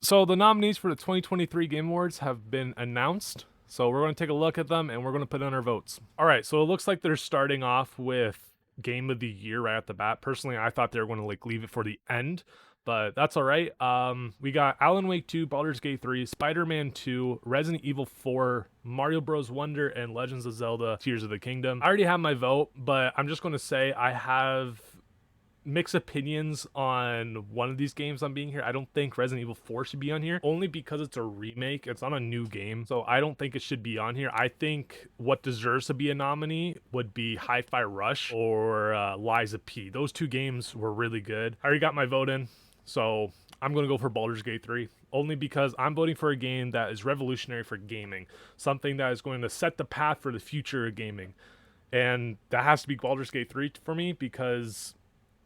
So the nominees for the 2023 Game Awards have been announced. So we're going to take a look at them and we're going to put in our votes. All right, so it looks like they're starting off with Game of the Year right at the bat. Personally, I thought they were going to leave it for the end, but that's all right. We got Alan Wake 2, Baldur's Gate 3, Spider-Man 2, Resident Evil 4, Mario Bros. Wonder, and Legends of Zelda: Tears of the Kingdom. I already have my vote, but I'm just going to say I have mixed opinions on one of these games on being here. I don't think Resident Evil 4 should be on here, only because it's a remake. It's not a new game, so I don't think it should be on here. I think what deserves to be a nominee would be Hi-Fi Rush or Lies of P. Those two games were really good. I already got my vote in, so I'm going to go for Baldur's Gate 3, only because I'm voting for a game that is revolutionary for gaming, something that is going to set the path for the future of gaming. And that has to be Baldur's Gate 3 for me, because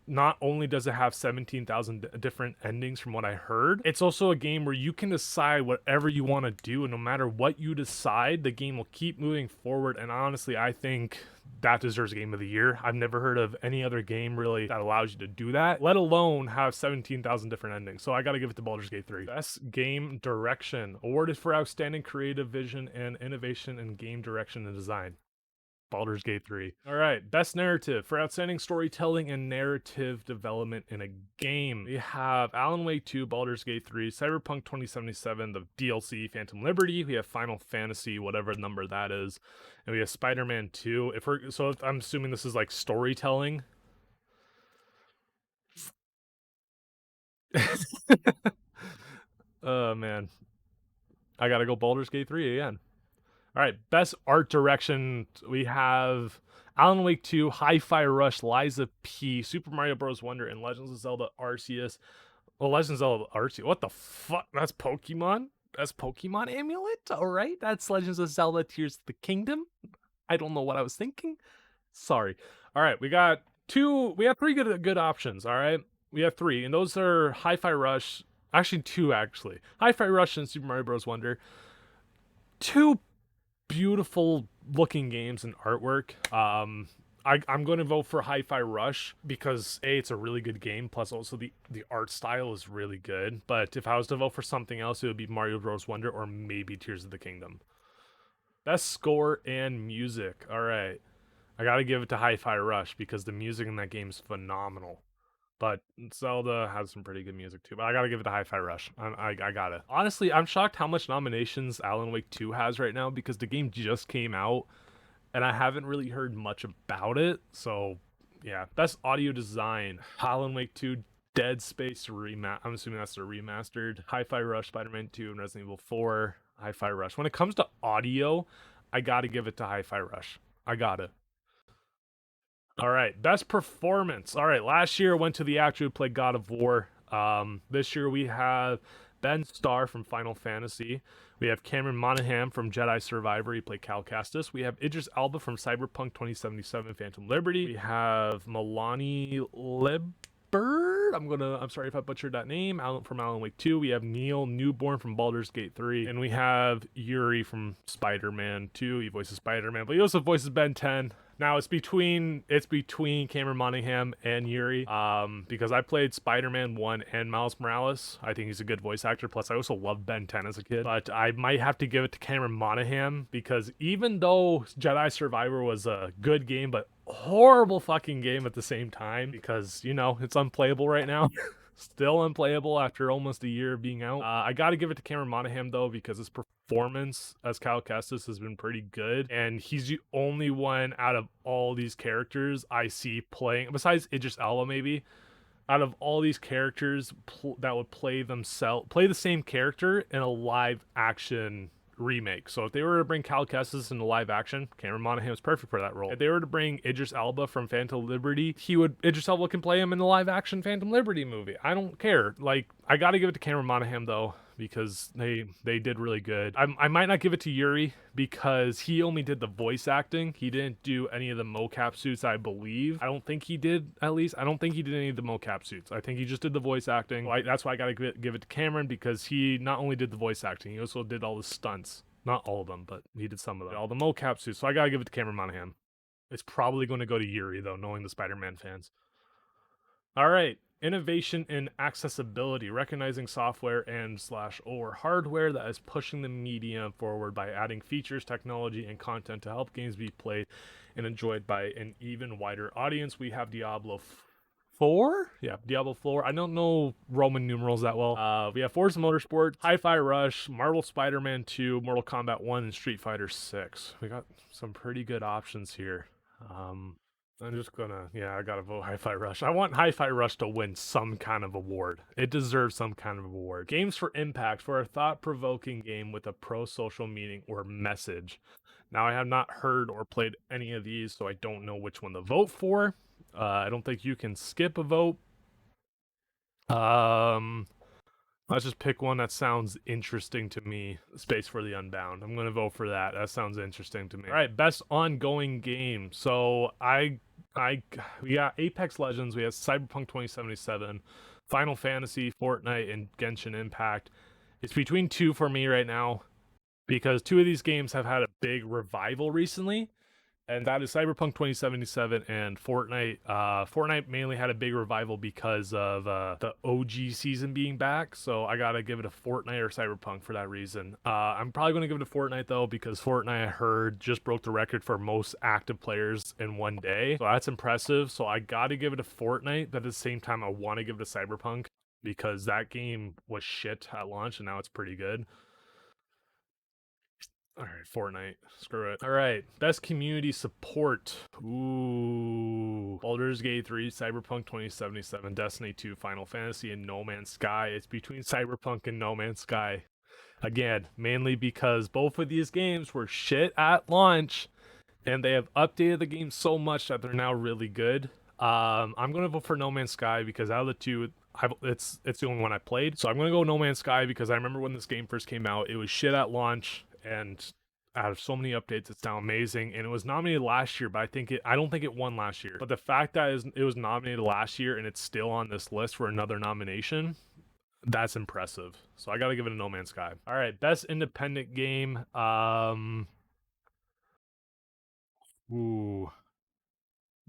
not only does it have 17,000 different endings from what I heard, it's also a game where you can decide whatever you want to do, and no matter what you decide, the game will keep moving forward. And honestly, I think that deserves Game of the Year. I've never heard of any other game really that allows you to do that, let alone have 17,000 different endings. So I gotta give it to Baldur's Gate 3. Best Game Direction, awarded for outstanding creative vision and innovation in game direction and design. Baldur's Gate 3. All right, best narrative for outstanding storytelling and narrative development in a game. We have Alan Wake 2, Baldur's Gate 3, Cyberpunk 2077, the DLC, Phantom Liberty. We have Final Fantasy, whatever number that is, and we have Spider-Man 2. I'm assuming this is like storytelling. Oh man, I gotta go Baldur's Gate 3 again. All right, best art direction. We have Alan Wake 2, Hi-Fi Rush, Lies of P, Super Mario Bros. Wonder, and Legends of Zelda Arceus. Well, Legends of Zelda Arceus. What the fuck? That's Pokemon? That's Pokemon Amulet? All right, that's Legends of Zelda Tears of the Kingdom. I don't know what I was thinking. Sorry. All right, we got three good options, all right? We have three, and those are Hi-Fi Rush. Actually, two, actually. Hi-Fi Rush and Super Mario Bros. Wonder. Two beautiful looking games and artwork. I'm going to vote for Hi-Fi Rush because it's a really good game. Plus, also the art style is really good. But if I was to vote for something else, it would be Mario Bros. Wonder or maybe Tears of the Kingdom. Best score and music. All right, I got to give it to Hi-Fi Rush because the music in that game is phenomenal. But Zelda has some pretty good music too. But I gotta give it to Hi-Fi Rush. I got it. Honestly, I'm shocked how much nominations Alan Wake 2 has right now because the game just came out and I haven't really heard much about it. So yeah, best audio design: Alan Wake 2, Dead Space I'm assuming that's the remastered. Hi-Fi Rush, Spider-Man 2, and Resident Evil 4. Hi-Fi Rush. When it comes to audio, I gotta give it to Hi-Fi Rush. I gotta. All right, best performance. All right, last year went to the actor who played God of War. This year we have Ben Starr from Final Fantasy. We have Cameron Monaghan from Jedi Survivor. He played Cal Kestis. We have Idris Elba from Cyberpunk 2077, Phantom Liberty. We have Milani Libert. I'm sorry if I butchered that name. From Alan Wake 2. We have Neil Newborn from Baldur's Gate 3, and we have Yuri from Spider-Man 2. He voices Spider-Man, but he also voices Ben 10. Now it's between Cameron Monaghan and Yuri, because I played Spider-Man 1 and Miles Morales. I think he's a good voice actor. Plus, I also loved Ben 10 as a kid. But I might have to give it to Cameron Monaghan because even though Jedi Survivor was a good game, but horrible fucking game at the same time, because it's unplayable right now. Still unplayable after almost a year of being out. I got to give it to Cameron Monaghan though, because his performance as Cal Kestis has been pretty good, and he's the only one out of all these characters I see playing, besides Idris Elba maybe, out of all these characters that would play the same character in a live action remake. So if they were to bring Cal Kestis into live action, Cameron Monaghan was perfect for that role. If they were to bring Idris Elba from Phantom Liberty, Idris Elba can play him in the live action Phantom Liberty movie. I don't care. Like, I gotta give it to Cameron Monaghan though, because they did really good. I might not give it to Yuri because he only did the voice acting. He didn't do any of the mocap suits, I believe. I don't think he did, at least. I don't think he did any of the mocap suits. I think he just did the voice acting. That's why I gotta give it to Cameron, because he not only did the voice acting, he also did all the stunts. Not all of them, but he did some of them. All the mocap suits. So I gotta give it to Cameron Monaghan. It's probably going to go to Yuri, though, knowing the Spider-Man fans. All right. Innovation in accessibility, recognizing software and slash or hardware that is pushing the medium forward by adding features, technology, and content to help games be played and enjoyed by an even wider audience. We have Diablo 4? Yeah, Diablo 4. I don't know Roman numerals that well. We have Forza Motorsport, Hi-Fi Rush, Marvel Spider-Man 2, Mortal Kombat 1, and Street Fighter 6. We got some pretty good options here. I'm just gonna, yeah, I gotta vote Hi-Fi Rush. I want Hi-Fi Rush to win some kind of award. It deserves some kind of award. Games for Impact, for a thought-provoking game with a pro-social meaning or message. Now, I have not heard or played any of these, so I don't know which one to vote for. I don't think you can skip a vote. Let's just pick one that sounds interesting to me. Space for the Unbound. I'm gonna vote for that. That sounds interesting to me. All right, best ongoing game. So we got Apex Legends. We have Cyberpunk 2077, Final Fantasy, Fortnite, and Genshin Impact. It's between two for me right now because two of these games have had a big revival recently, and that is Cyberpunk 2077 and Fortnite. Fortnite mainly had a big revival because of the OG season being back, so I gotta give it a Fortnite or Cyberpunk for that reason. I'm probably gonna give it a Fortnite though, because Fortnite, I heard, just broke the record for most active players in one day, so that's impressive. So I gotta give it a Fortnite, but at the same time, I want to give it a Cyberpunk because that game was shit at launch, and now it's pretty good. All right, Fortnite. Screw it. All right, best community support. Ooh, Baldur's Gate 3, Cyberpunk 2077, Destiny 2, Final Fantasy, and No Man's Sky. It's between Cyberpunk and No Man's Sky. Again, mainly because both of these games were shit at launch, and they have updated the game so much that they're now really good. I'm gonna vote for No Man's Sky because out of the two, it's the only one I played. So I'm gonna go No Man's Sky because I remember when this game first came out, it was shit at launch, and out of so many updates, it's now amazing. And it was nominated last year, but I don't think it won last year. But the fact that it was nominated last year and it's still on this list for another nomination, that's impressive. So I gotta give it a No Man's Sky. All right, best independent game. Ooh,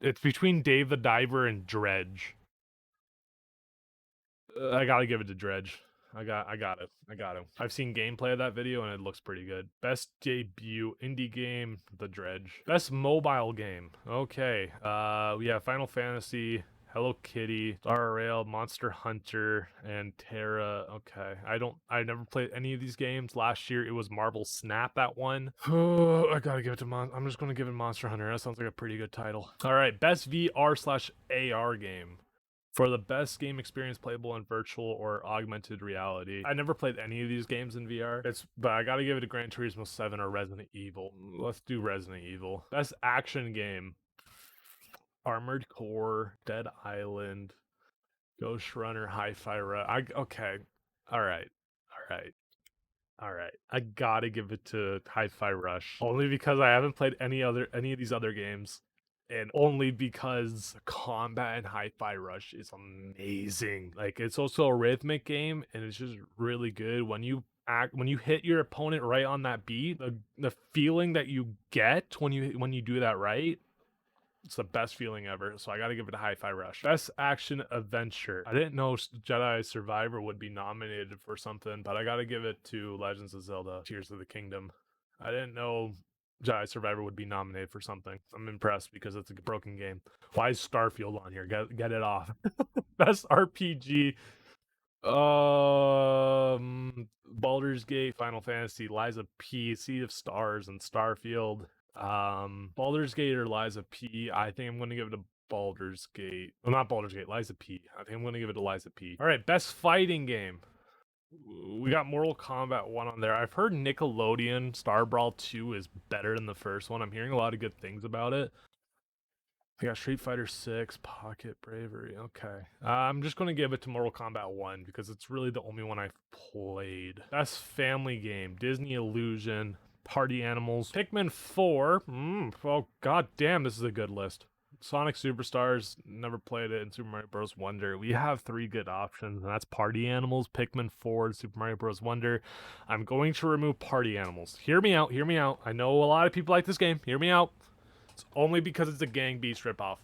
it's between Dave the Diver and Dredge. I gotta give it to Dredge. I got it. I've seen gameplay of that video and it looks pretty good. Best debut indie game, The Dredge. Best mobile game. Okay. We have Final Fantasy, Hello Kitty, Star Rail, Monster Hunter, and Terra. Okay. I never played any of these games. Last year it was Marvel Snap that one. Oh, I gotta give it to I'm just gonna give it Monster Hunter. That sounds like a pretty good title. All right. Best VR/AR game. For the best game experience playable in virtual or augmented reality. I never played any of these games in VR. But I gotta give it to Gran Turismo 7 or Resident Evil. Let's do Resident Evil. Best action game. Armored Core, Dead Island, Ghost Runner, Hi-Fi Rush. Okay. Alright. I gotta give it to Hi-Fi Rush. Only because I haven't played any of these other games. And only because combat in Hi-Fi Rush is amazing. Like, it's also a rhythmic game, and it's just really good when you hit your opponent right on that beat. The feeling that you get when you do that right, it's the best feeling ever. So I got to give it a Hi-Fi Rush. Best action adventure. I didn't know Jedi Survivor would be nominated for something, but I got to give it to Legends of Zelda: Tears of the Kingdom. I didn't know Jedi Survivor would be nominated for something. I'm impressed because it's a broken game. Why is Starfield on here? Get it off. Best RPG. Baldur's Gate, Final Fantasy, Liza P, Sea of Stars, and Starfield. Baldur's Gate or Liza P. I think I'm gonna give it a Baldur's Gate. Well, not Baldur's Gate, Liza P. I think I'm gonna give it a Liza P. All right, best fighting game. We got Mortal Kombat 1 on there. I've heard Nickelodeon Star Brawl 2 is better than the first one. I'm hearing a lot of good things about it. I got Street Fighter 6, Pocket Bravery. Okay. I'm just going to give it to Mortal Kombat 1 because it's really the only one I've played. Best family game, Disney Illusion, Party Animals, Pikmin 4. Oh, god damn, this is a good list. Sonic Superstars, never played it, and Super Mario Bros. Wonder. We have three good options, and that's Party Animals, Pikmin 4, and Super Mario Bros. Wonder. I'm going to remove Party Animals. Hear me out, hear me out. I know a lot of people like this game. Hear me out. It's only because it's a Gang Beasts ripoff.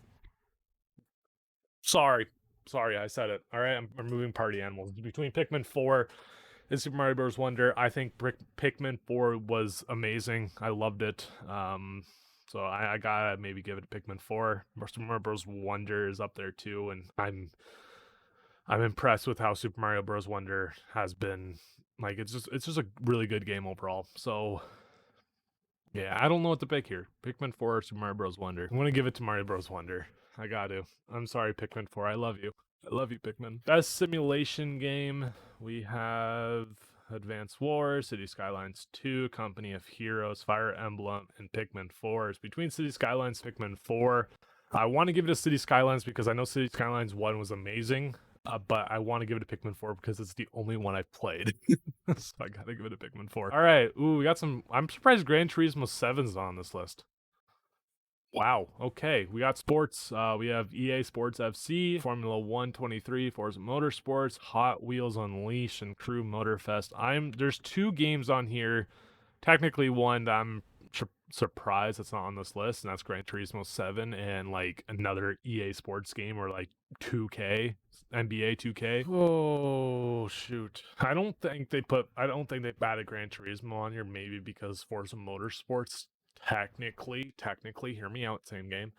Sorry. Sorry, I said it. All right, I'm removing party animals. Between Pikmin 4 and Super Mario Bros. Wonder, I think Pikmin 4 was amazing. I loved it. So I gotta maybe give it a Pikmin 4. Super Mario Bros. Wonder is up there too, and I'm impressed with how Super Mario Bros. Wonder has been. Like it's just a really good game overall. So yeah, I don't know what to pick here. Pikmin 4 or Super Mario Bros. Wonder. I'm gonna give it to Mario Bros. Wonder. I got to. I'm sorry, Pikmin 4. I love you. I love you, Pikmin. Best simulation game. We have Advance Wars, City Skylines 2, Company of Heroes, Fire Emblem, and Pikmin 4. It's between City Skylines and Pikmin 4. I want to give it to City Skylines because I know City Skylines 1 was amazing. But I want to give it to Pikmin 4 because it's the only one I've played. So I gotta give it to Pikmin 4. All right. Ooh, we got some. I'm surprised Gran Turismo 7's on this list. Wow. Okay. We got sports. We have EA Sports FC, Formula 1 23, Forza Motorsports, Hot Wheels Unleashed, and Crew Motorfest. There's 2 games on here. Technically, one that I'm surprised that's not on this list, and that's Gran Turismo 7 and like another EA Sports game or like 2K, NBA 2K. Oh shoot! I don't think they batted Gran Turismo on here. Maybe because Forza Motorsports technically, hear me out, same game.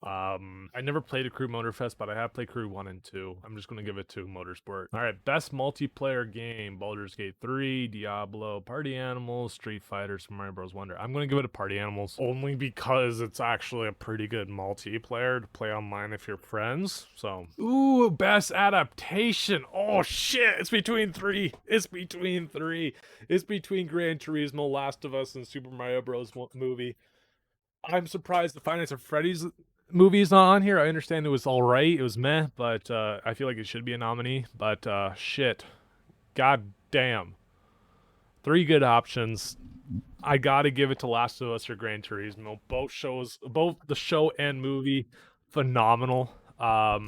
I never played a Crew Motorfest, but I have played Crew 1 and 2. I'm just gonna give it to Motorsport. All right, best multiplayer game: Baldur's Gate 3, Diablo, Party Animals, Street Fighter, Super Mario Bros. Wonder. I'm gonna give it to Party Animals only because it's actually a pretty good multiplayer to play online if you're friends. So, ooh, best adaptation. Oh shit! It's between 3. It's between Gran Turismo, Last of Us, and Super Mario Bros. Movie. I'm surprised the Finance of Freddy's movie is not on here. I understand it was all right. It was meh, but I feel like it should be a nominee. But shit, god damn, 3 good options. I gotta give it to Last of Us or Gran Turismo. Both the show and movie, phenomenal. I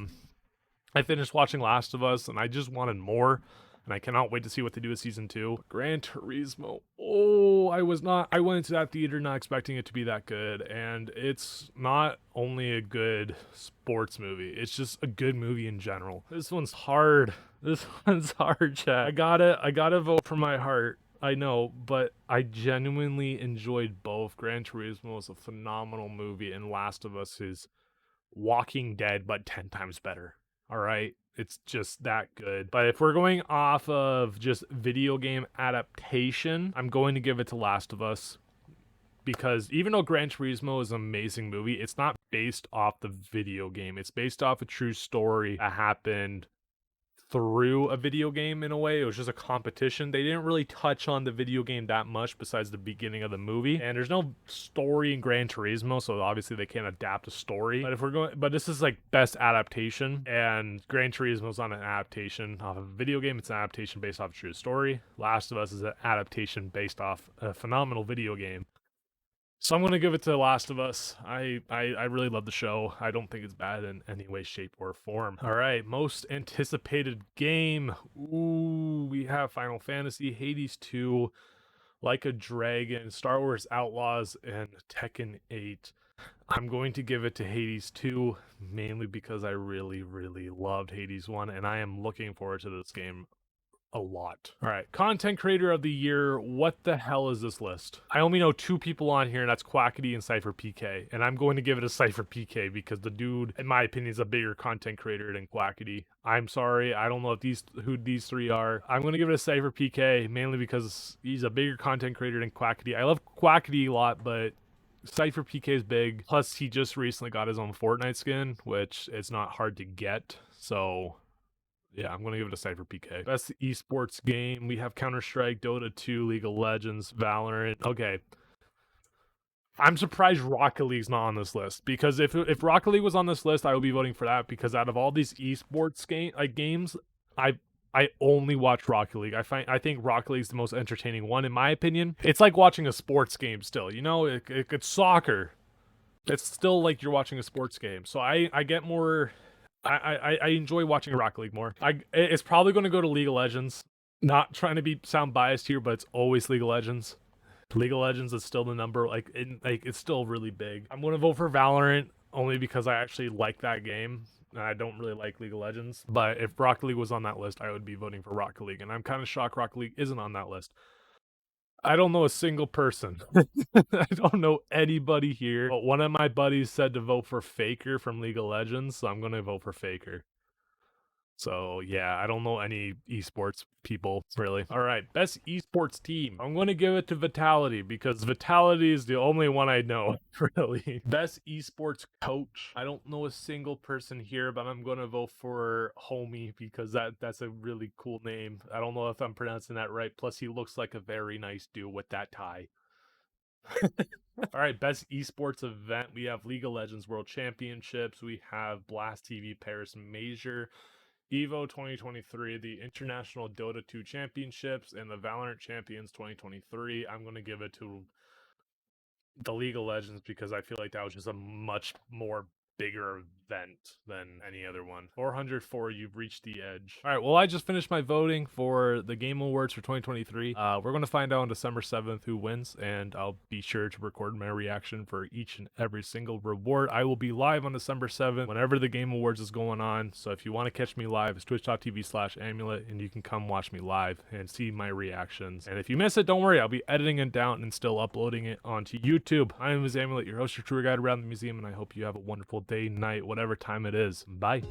finished watching Last of Us and I just wanted more. And I cannot wait to see what they do with season 2. Gran Turismo. Oh, I went into that theater not expecting it to be that good. And it's not only a good sports movie, it's just a good movie in general. This one's hard. This one's hard, chat. I gotta vote for my heart. I know, but I genuinely enjoyed both. Gran Turismo is a phenomenal movie, and Last of Us is Walking Dead, but 10 times better. All right. It's just that good. But if we're going off of just video game adaptation, I'm going to give it to Last of Us. Because even though Gran Turismo is an amazing movie, it's not based off the video game. It's based off a true story that happened through a video game in a way. It was just a competition. They didn't really touch on the video game that much besides the beginning of the movie. And there's no story in Gran Turismo, so obviously they can't adapt a story. But this is like best adaptation, and Gran Turismo's not an adaptation off of a video game. It's an adaptation based off a true story. Last of Us is an adaptation based off a phenomenal video game. So I'm going to give it to Last of Us. I really love the show. I don't think it's bad in any way, shape, or form. All right, most anticipated game. Ooh, we have Final Fantasy, Hades 2, Like a Dragon, Star Wars Outlaws, and Tekken 8. I'm going to give it to Hades 2, mainly because I really, really loved Hades 1, and I am looking forward to this game a lot. All right, content creator of the year. What the hell is this list? I only know 2 people on here, and that's Quackity and Cypher PK. And I'm going to give it a Cypher PK because the dude, in my opinion, is a bigger content creator than Quackity. I'm sorry, I don't know who these 3 are. I'm going to give it a Cypher PK mainly because he's a bigger content creator than Quackity. I love Quackity a lot, but Cypher PK is big. Plus, he just recently got his own Fortnite skin, which is not hard to get. So yeah, I'm going to give it a Cypher PK. Best esports game. We have Counter-Strike, Dota 2, League of Legends, Valorant. Okay. I'm surprised Rocket League's not on this list, because if Rocket League was on this list, I would be voting for that, because out of all these esports games, I only watch Rocket League. I think Rocket League's the most entertaining one in my opinion. It's like watching a sports game still, you know? It's soccer. It's still like you're watching a sports game. So I get more I enjoy watching Rocket League more. It's probably going to go to League of Legends. Not trying to sound biased here, but it's always League of Legends. League of Legends is still the number. It's still really big. I'm going to vote for Valorant only because I actually like that game. and I don't really like League of Legends. But if Rocket League was on that list, I would be voting for Rocket League, and I'm kind of shocked Rocket League isn't on that list. I don't know a single person. I don't know anybody here. But one of my buddies said to vote for Faker from League of Legends, so I'm gonna vote for Faker. So yeah, I don't know any esports people really. All right, best esports team. I'm going to give it to Vitality because Vitality is the only one I know really. Best esports coach. I don't know a single person here, but I'm going to vote for Homie because that's a really cool name. I don't know if I'm pronouncing that right. Plus he looks like a very nice dude with that tie. All right, best esports event. We have League of Legends World Championships. We have Blast TV Paris Major, Evo 2023, the International Dota 2 Championships, and the Valorant Champions 2023. I'm going to give it to the League of Legends because I feel like that was just a much more bigger event than any other one. 404, you've reached the edge. All right, well, I just finished my voting for the Game Awards for 2023. We're going to find out on December 7th who wins, and I'll be sure to record my reaction for each and every single reward. I will be live on December 7th whenever the Game Awards is going on, so if you want to catch me live, it's twitch.tv/amulet, and you can come watch me live and see my reactions. And if you miss it, don't worry, I'll be editing it down and still uploading it onto YouTube. I am Amulet, your host, your tour guide around the museum, and I hope you have a wonderful day, night, whatever time it is. Bye.